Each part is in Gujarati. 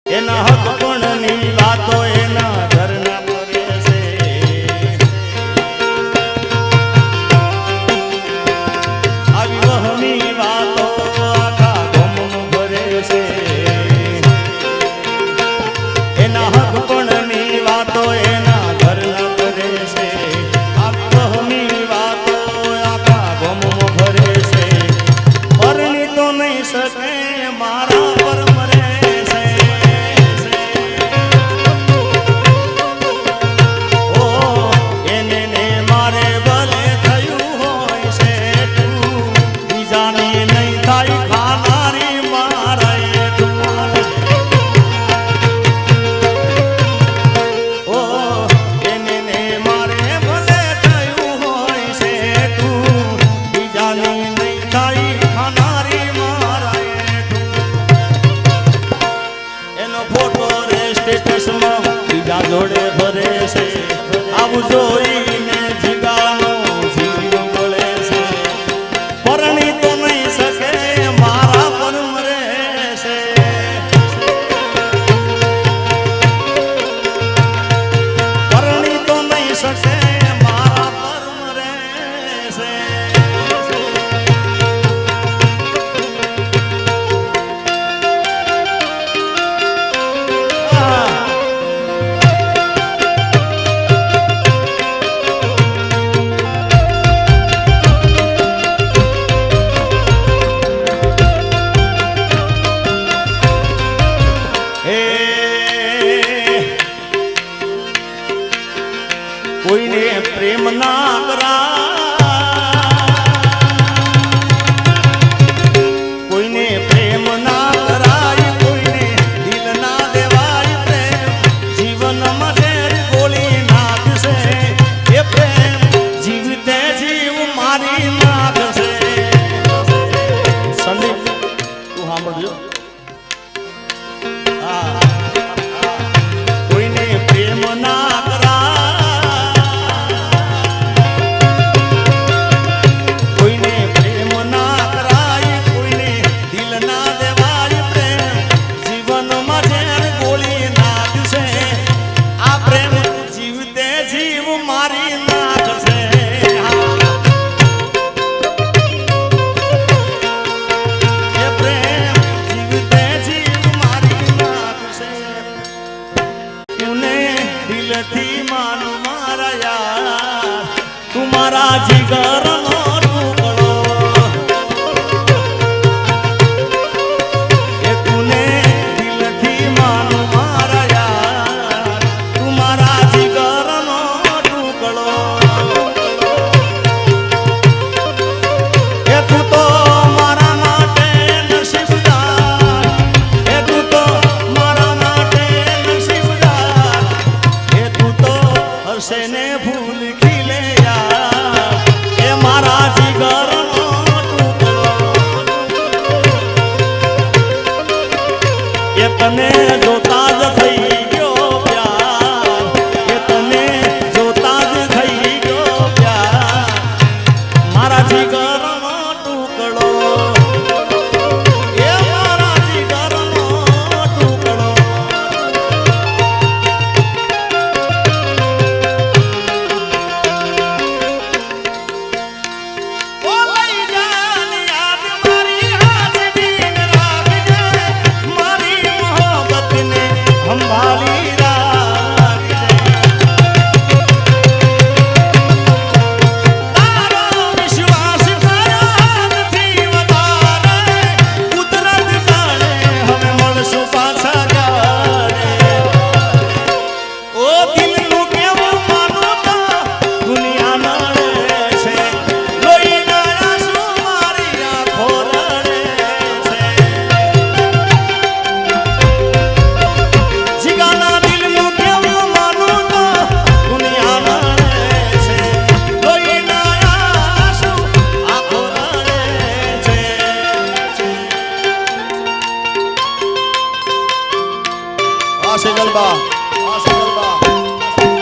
એના હક ગુણની વાતો એના ઘરના કરે છે આવી વહમી વાતો આખા ગામનું ભરે છે એના હક ગુણની વાતો એના ઘરના કરે છે આવી વહમી વાતો આખા ગામનું ભરે છે પરણી તો નહીં શકે મારા પર મરે જોડે ભરે છે આવું જોઈને જીગાનો જીવ બોલે છે પરણી તો નહીં શકે મારા પર મરે છે પરણી તો નહીં શકે મારા પર મરે છે કોઈને પ્રેમ ના કરાય કોઈને પ્રેમ ના કરાય કોઈને દિલ ના દેવાય પ્રેમ જીવનમાં ઝેર ગોળી નાખશે એ પ્રેમ જીવતે જીવ મારી નાખશે સંદીપ તું સાંભળજો કોઈને પ્રેમ ના જીગરનો ટુકડો એ તુને દિલથી માનું મારા યાર તું મારા જીગરનો ટુકડો એ તું તો મારા માટે નસીબદાર એ તું તો મારા માટે નસીબદાર એ તું તો હશે ને ભૂલ ખીલે મારા જીગરનો ટુકડો એ તને જોતા જ થઈ ગયો પ્યાર એ તને જોતા જ થઈ ગયો પ્યાર મારા જીગરનો ટુકડો એ મારા જીગરનો ટુકડો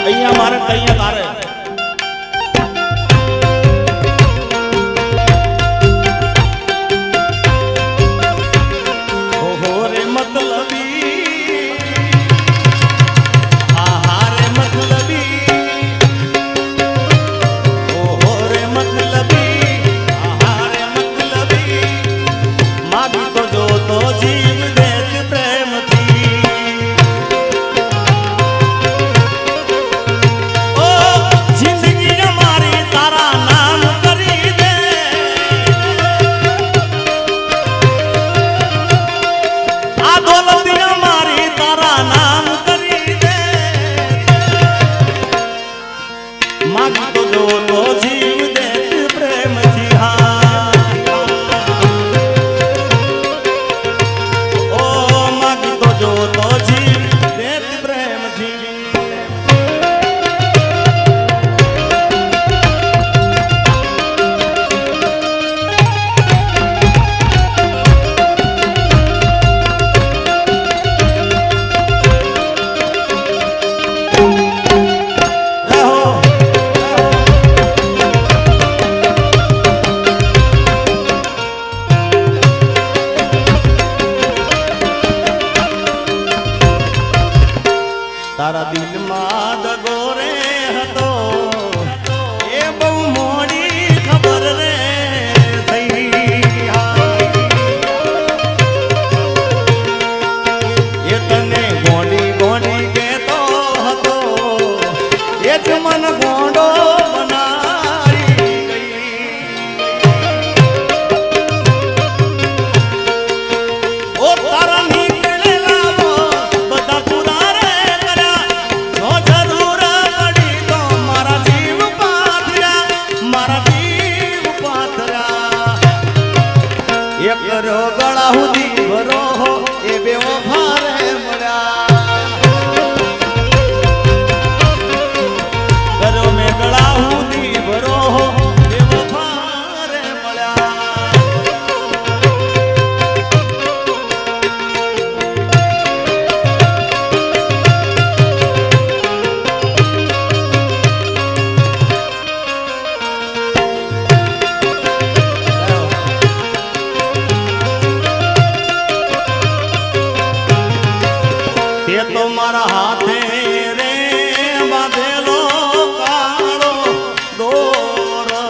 અહીંયા મારે અહીંયા તારે ઓહો રે મતલબી તારા દિલમાં દગો રે હતો એ બહુ મોડી ખબર રે થઈ એ તને ગોડી ગોડી કેતો હતો એ જ મન ગોડો બનાવી ગઈ ઓ તારા ગળા સુધી ભરો એ બેવો ભારે મળ્યા કરો મેં ગળા સુધી ભરો બેવો ભારે મળ્યા એ તો મારા હાથે રે બાંધેલો કાળો દોરડો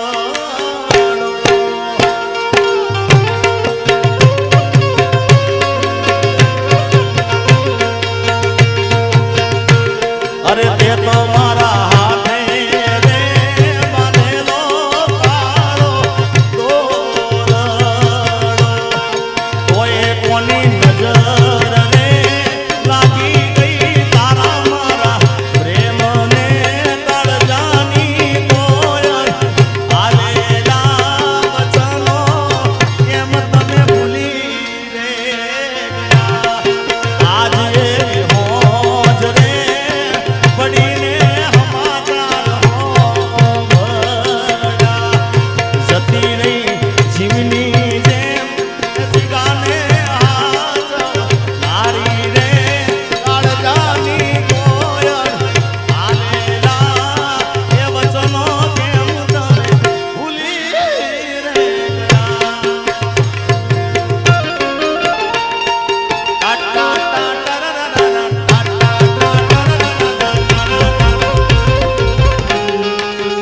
અરે તે તો મારા હાથે રે બાંધેલો કાળો દોરડો કોઈ કોની નજર રે લાગી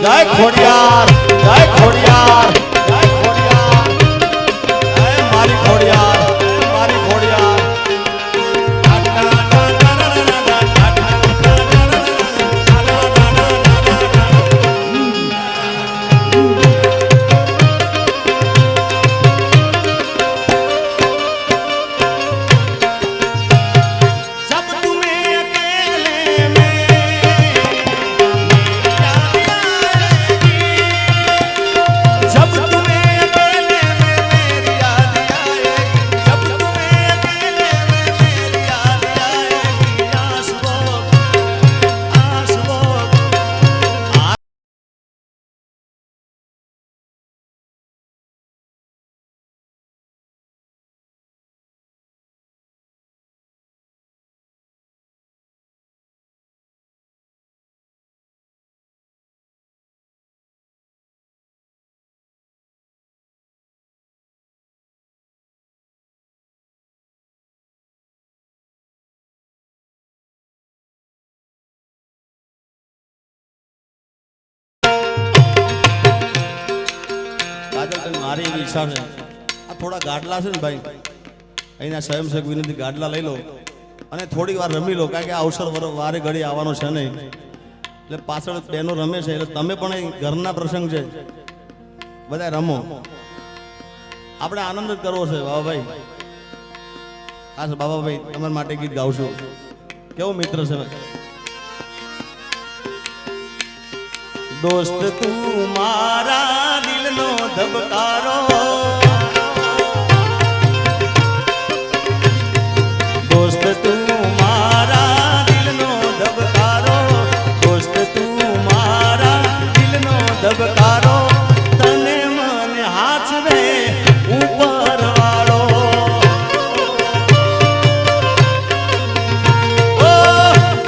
જય ખોડિયાર જય ખોડિયાર જય ખોડિયાર જય મારી ખોડિયાર મારી ખોડિયાર મારી એવી ઈચ્છા છે આ થોડા ગાડલા છે ને ભાઈ અહીંના સ્વયંસેવક વિનંતી ગાડલા લઈ લો અને થોડી વાર રમી લો કારણ કે આ અવસર વારે ઘડી આવવાનો છે નહીં એટલે પાછળ બહેનો રમે છે એટલે તમે પણ ઘરના પ્રસંગ છે બધા રમો આપણે આનંદ જ કરવો છે બાબાભાઈ હા સર બાબાભાઈ તમારા માટે ગીત ગાવશું કેવું મિત્ર છે दोस्त तू मारा दिलनो धबकारो दोस्त तू मारा दिलनो धबकारो दोस्त तू मारा दिलनो धबकारो तने मन हाथ वे ऊपर वालो ओ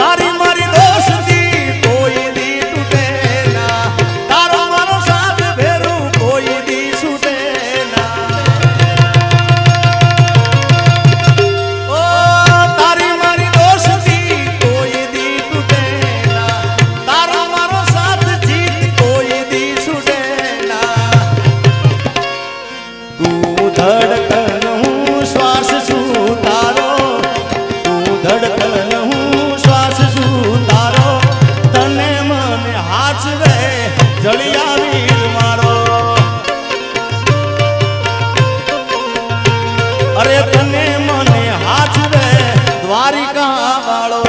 तारी मारी दोस्ती कोई दी टूटे ना तारो मारो साथ भेरू कोई दी छूटे ना વાળો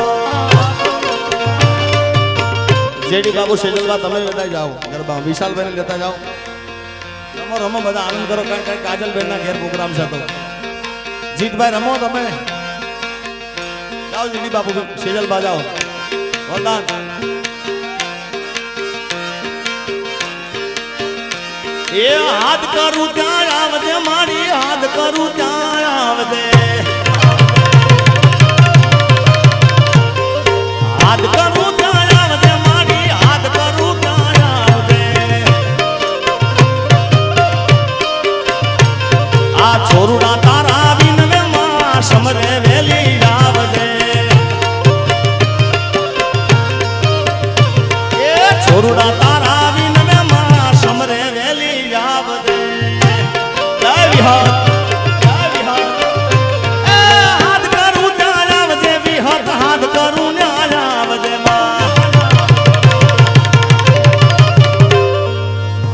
જેડી બાબુ સેજલબા તમે લેતા જાઓ ગરબા વિશાલભાઈ ને લેતા જાઓ રમો રમો બધા આનંદ કરો કારણ કાજલબેન ના ઘેર પ્રોગ્રામ છે તો જીતભાઈ રમો તમે જાઓ જેડી બાબુ સેજલબા જાઓ વરદાન એ હાથ કરું ત્યાં આવજે મારી હાથ કરું ત્યાં આવજે હાથ કરું ત્યાં આવજે મારી હાથ કરું ત્યાં આવજે આ છોરુડા તારા વિનવે માં સમરે વેલી આવજે એ છોરુડા તારા વિનવે માં સમરે વેલી આવજે જય વિહાર હાથ કરું ત્યાં આવજે વિહત હાથ કરું ન્યા આવજે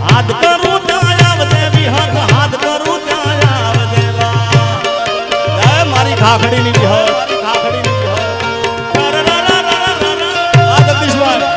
હાથ કરું ત્યાં આવજે વિહત હાથ કરું ત્યાં આવજે જય મારી ખાખડીની વિહત ખાખડીની વિહત આ જગદીશભાઈ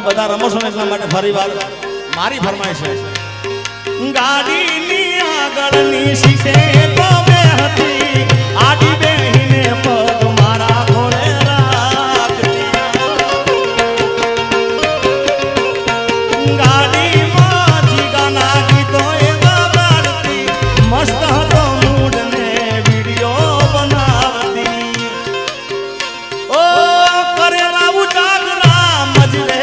બધા રમો છો ને એટલા માટે ફરી વાર મારી ફરમાઈશ છે ગાડીની આગળની સીટે તો બે હતી આડી બેહીને પગ મારા ઘોડે રાખતી ગાડીમાં જીગાના ગીતો એવા ગાતી મસ્ત હતો મૂડ ને વિડીયો બનાવતી ઓ કરેલા ઉજાગરા મજરે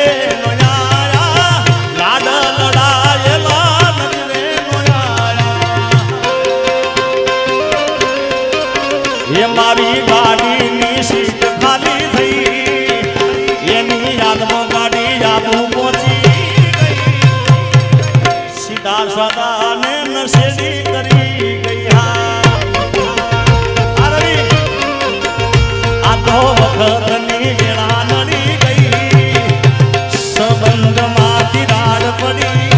મારી ગાડીની સીટ ખાલી થઈ એની યાદમાં ગાડી આબુ પહોંચી ગઈ સીધા સાદા ને નશેડી કરી ગઈ આ તો વખતની વેળા નડી ગઈ સંબંધમાં તિરાડ પડી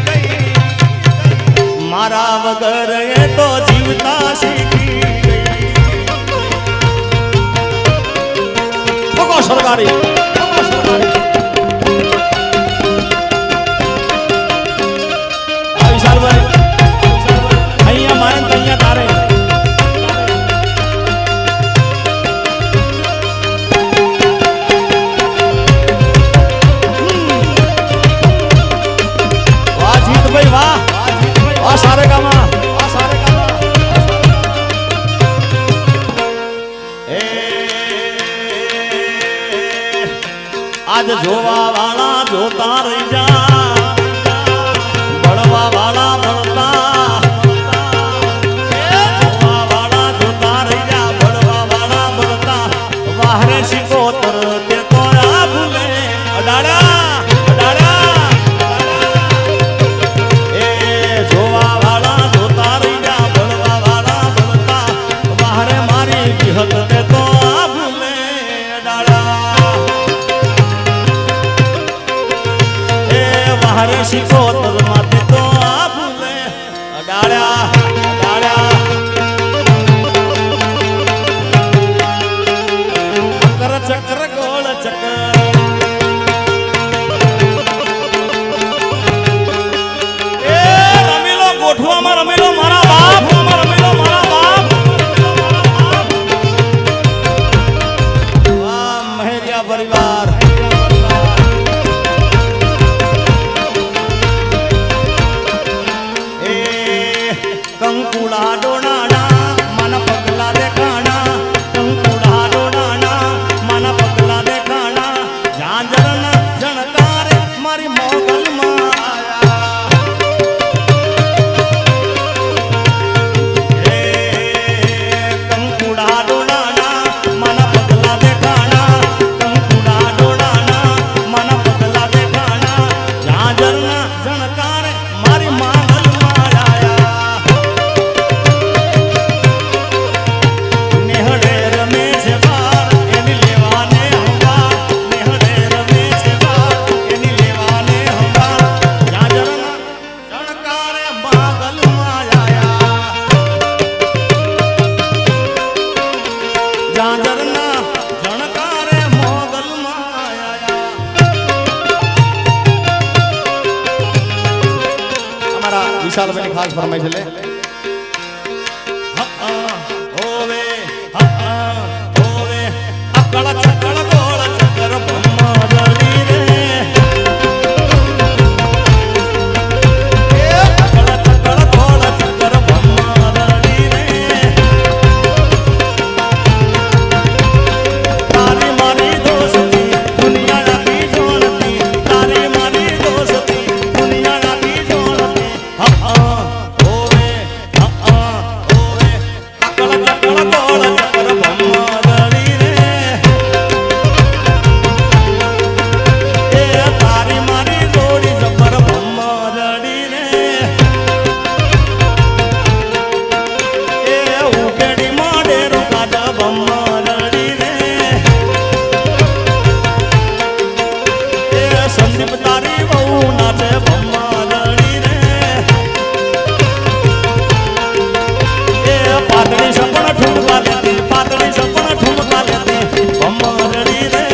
ગઈ મારા વગર એ તો જીવતા શીખી સરકારી વિશાલભાઈ અહીંયા મારે અહીંયા તારે વાહ જીતભાઈ વાહ વાહ સારે ગામા આજ જોવા વાળા જોતા રહી જા બળવા વાળા બળતા જોવા વાળા જોતા રહી જા બળવા વાળા બળતા વાહરે શિકોતર તે તો આ ભૂલે અડાડા અડાડા એ જોવા વાળા જોતા રહી જા બળવા વાળા બળતા વાહરે મારી વિહત તે તો આ ભૂલે અડાડા હરે શીખો તો માતે તો આ ભૂલે અડાડ્યા અડાડ્યા ચક્ર ચક્ર ગોળ ચક્ર એ રમેલો ગોઠવામાં રમેલો મારા બાપ રમેલો મારા બાપ વાહ મહેરિયા પરિવાર કંકુડા ડોણાના મન પગલા દેખાણા કંકુડા ડોણાના મન પગલા દેખાણા ઝાંઝરના જણકારે મારી મોગલમાં આયા એ કંકુડા ડોણાના મન પગલા દેખાણા કંકુડા ડોણાના મન પગલા દેખાણા ઝાંઝરના જણકારે મારી મોગલમાં આયા વિશાલભાઈ ખાસ ફરમાઈ છે લે હોવે હોવે અકળ ચકળ ગોળ ચકર બ્રહ્મદળી રે અકળ ચકળ ગોળ ચકર બ્રહ્મદળી રે તારી મારી દોસ્તી દુનિયા નાખી જોડતી તારી મારી દોસ્તી દુનિયા નાખી જોડતી હોવે અકળ ચકળ ગોળ ચકર બ્રહ્મદળી રે એ તારી મારી જોડી જબર બ્રહ્મદળી રે એ ઉકેડી મોડે રૂકાદ બ્રહ્મદળી રે એ સંદીપ તારી બહુ નાચે બ્રહ્મદળી રે પાતળી સપણ ઠુમકા લેતી પાતળી સપણ ઠુમકા લેતી બ્રહ્મદળી રે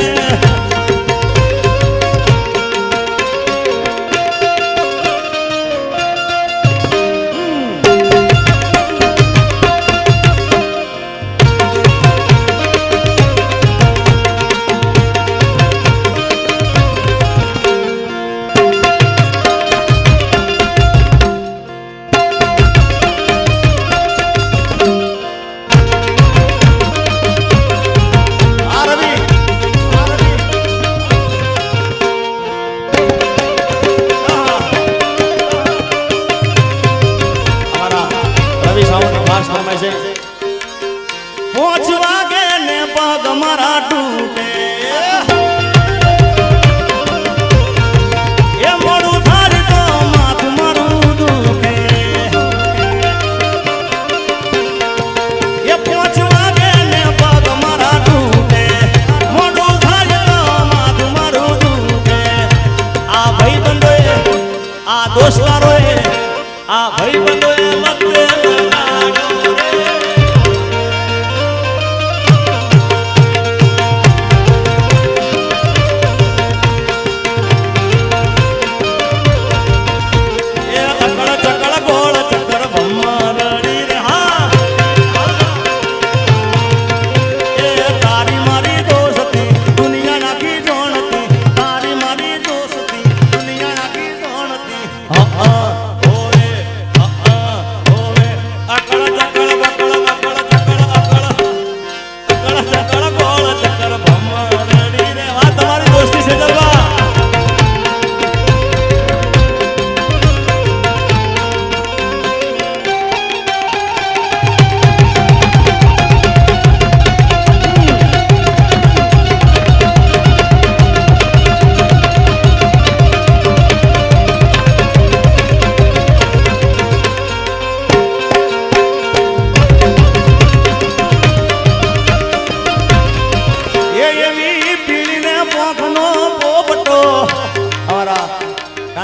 પહોંચવા કે ને પગ મારા તૂટે એ મોડું થાય તો માથું મારું દુખે એ પહોંચવા કે ને પગ મારા તૂટે મોડું થાય તો માથું મારું દુખે આ ભાઈ બંધોએ આ દોસ્તારોએ આ ભાઈ બંધોએ વખતે લગાડ્યો રે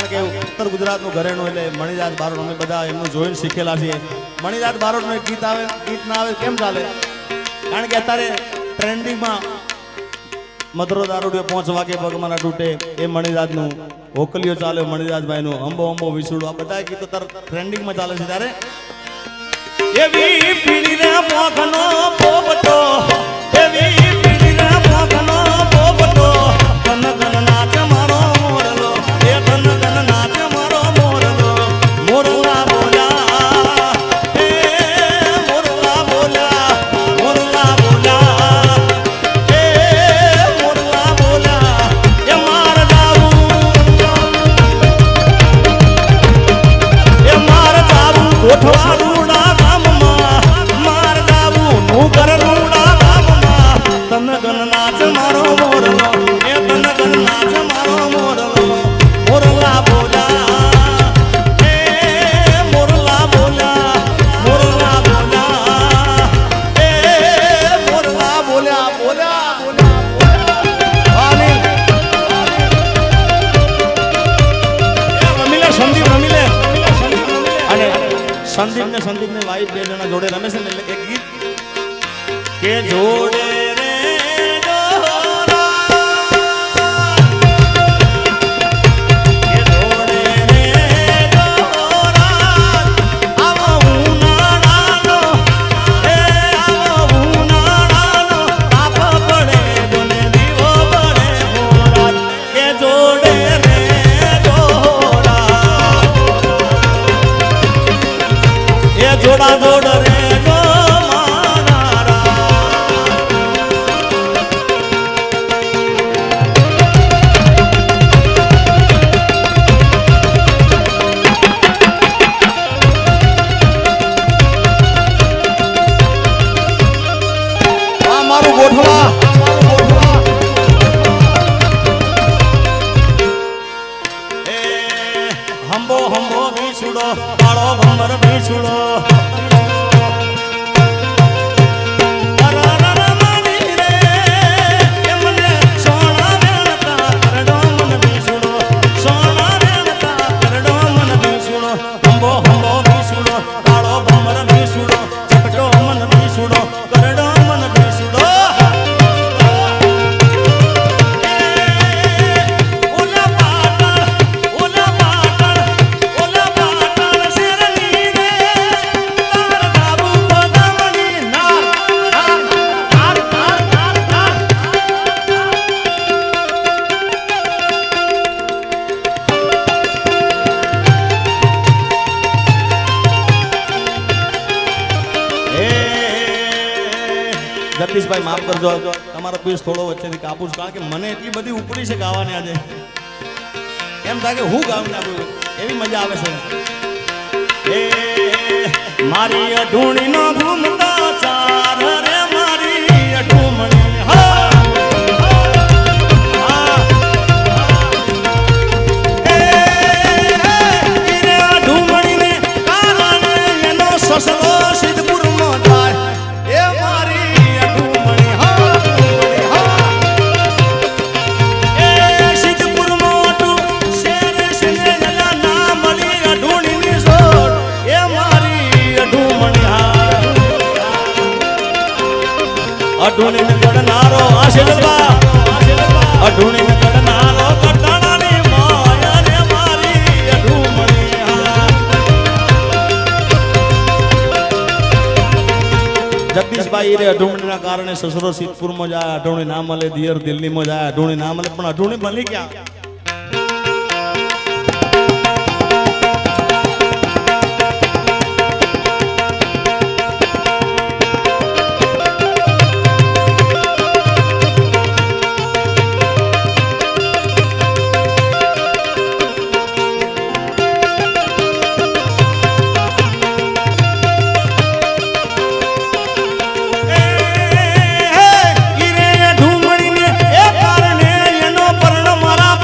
કારણ કે ઉત્તર ગુજરાતનું ઘરેણું એટલે મણિદાસ બારોટ અમે બધા એમનું જોઈને શીખેલા છીએ. મણિદાસ બારોટનું એક ગીત આવે, ગીત ના આવે કેમ ચાલે? કારણ કે અત્યારે ટ્રેન્ડિંગમાં મધરો દારૂડિયો 5 વાગે પગમાં ના તૂટે એ મણિદાસનું, ઓકલીઓ ચાલે મણિદાસભાઈનું, અંબો અંબો વિસુડો, આ બધા ગીતો ટ્રેન્ડિંગમાં ચાલે છે. ત્યારે એવી પીડીને મોખનો પોપટો, એવી પીડીને મોખનો પોપટો, ધન ધન નાચ મારો મોરલો, એ ધન ધન નાચ મારો મોરલો, મોરલા બોલા, એ મોરલા બોલા, મોરલા બોલા, એ મોરલા બોલા, એ માર જાવું, એ માર જાવું ગોઠવાડું તન ગન નાચ મારો મોરલો, એ તન ગન નાચ મારો મોરલો, મોરલા બોલા, એ મોરલા બોલા, મોરલા બોલા, એ મોરલા બોલા, બોલા બોલા. રમીલે સંદીપ, રમીલે અને સંદીપ ને વાઈફ બે જણા જોડે રમે છે ને એટલે એક ગીત કે જોડે જોડા જોડ રે જો મારા. આ મારું ગોઠવા એ હંબો હંબો ભીસુડો, કાળો ભમર ભીસુડો, જગદીશભાઈ માફ કરજો, તમારો પીસ થોડો વચ્ચેથી કાપું છું કારણ કે મને એટલી બધી ઉપડી છે ગાવાની આજે, એમ થાય કે હું ગાવી નાખું એવી મજા આવે છે. એ મારી અઢૂણીનો ઘૂમતા ચાર રે મારી અઢૂમણી, હા એ અઢૂમણીને કારણે એનો સસલો સિદ્ધપુરમાં થાય, એ મારી અઢૂણી ને ગડનારો આશીર્વા, અઢૂણી ને ગડનારો કટાણાની માયા રે મારી અઢૂમણી. જગદીશભાઈ રે અઢૂમણીના કારણે સસરો સિદ્ધપુરમાં જાય, અઢૂણી ના મળે, દિયર દિલ્હીમાં જાય, અઢૂણી ના મળે, પણ અઢૂણી ભલી ક્યાં? મારા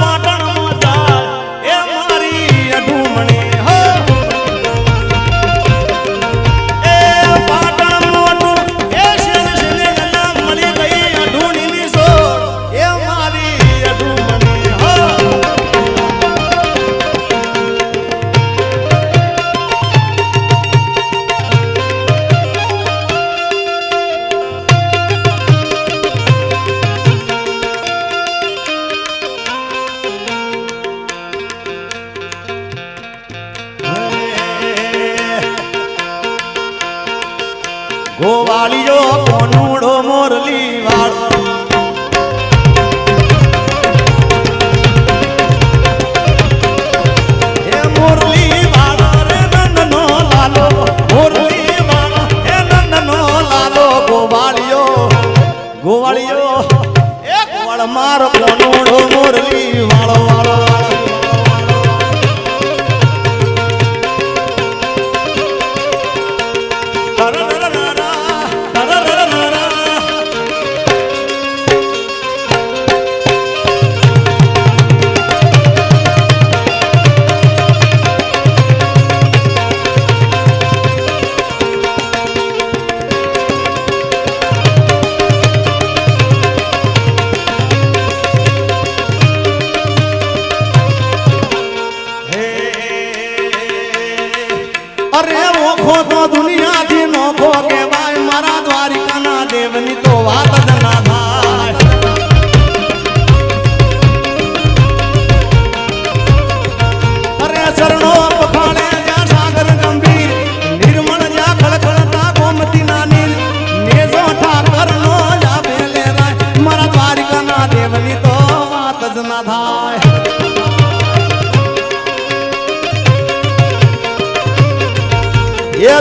મારો કોનુડો મોરલી વાળો વાળો અરે ઓખો તો દુનિયાથી નોખો કહેવાય મારા દ્વારિકાના દેવની તો વાત જ ના થાય અરે ચરણો પખાણે જ્યાં સાગર ગંભીર નિર્મળ જ્યાં ખળખળતા ગોમતીના નીર નેજો ઠાકરનો જાબે લેરાય મારા દ્વારિકાના દેવની તો વાત જ ના થાય એ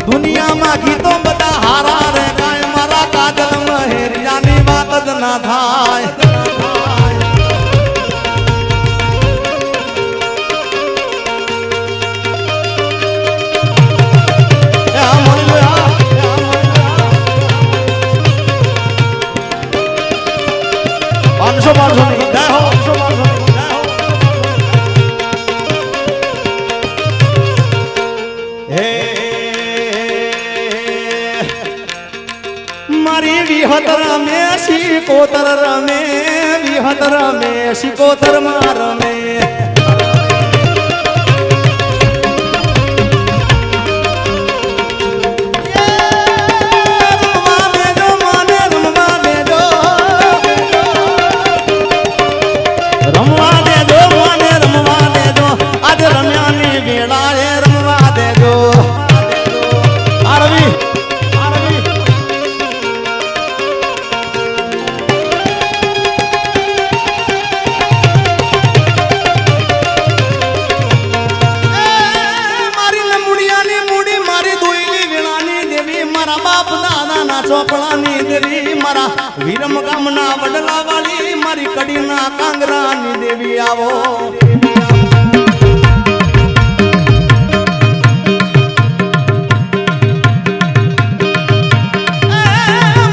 દુનિયામાં ગીતો બધા હારા રે ગાય મારા કાજલ મહેરિયાની વાત જ ના થાય પાંચસો ની જય હો મારી વિહત રમે શિકોતર રમે વિહત રમે શિકોતર માં રમે રમવા દેજો મને રમવા દેજો આજે રમ્યાની વેળાએ રમવા દેજો આરવી ચોપડાની દેવી મારા વીરમ ગામના વડલા વાળી મારી કડીના કાંગરાની દેવી આવો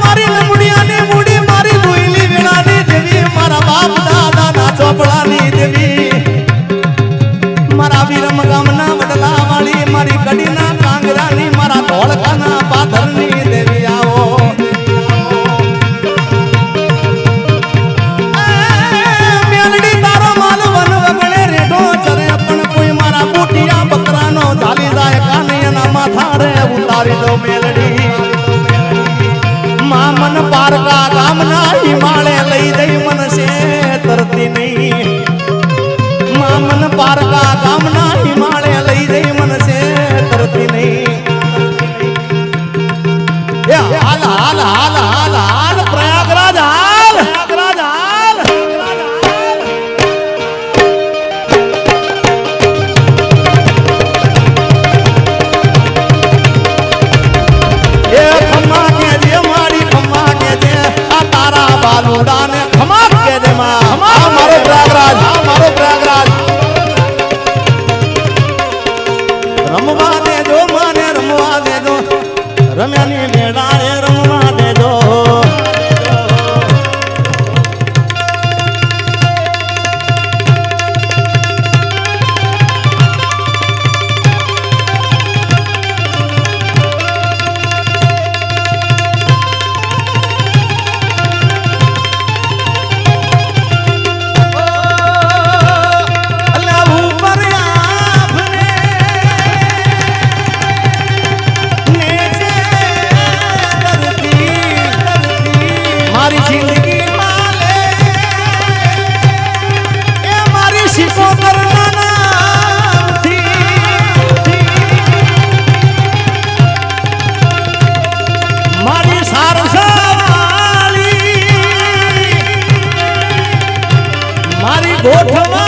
મારી નમુડિયાની મૂડી મારી દુઈલી વેળાની દેવી મારા બાપ દાદાના ચોપડાની દેવી મારા વીરમ ગામના વડલા વાળી મારી કડીના કાંગરાની મારા ધોળકાના પાથરની દેવી આવો મેલડી તારો માલ વન વગણે રેડો ચરે પણ કોઈ મારા બુટિયા બકરાનો ઝાલી જાય કાનૈયાના માથા રે ઉતારી દો મેલડી મામન પારકા ગામના હિમાળે લઈ જઈ મનસે તરતી નહીં મામન પારકા ગામના હિમાળે લઈ જઈ મનસે તરતી નહીં હાલ હાલ હાલ હાલ હાલ પ્રયાગરાજ હાલ પ્રયાગરાજ હાલ એ ખમ્મા કે જે મારી ખમ્મા કે જે આ તારા બાલુડા ને ખમ્મા કે જે માં મારો પ્રયાગરાજ મારો પ્રયાગરાજ રમવા દેજો મને રમવા દેજો રમ્યાની મેળાએ રમવા દેજો ગોઠવા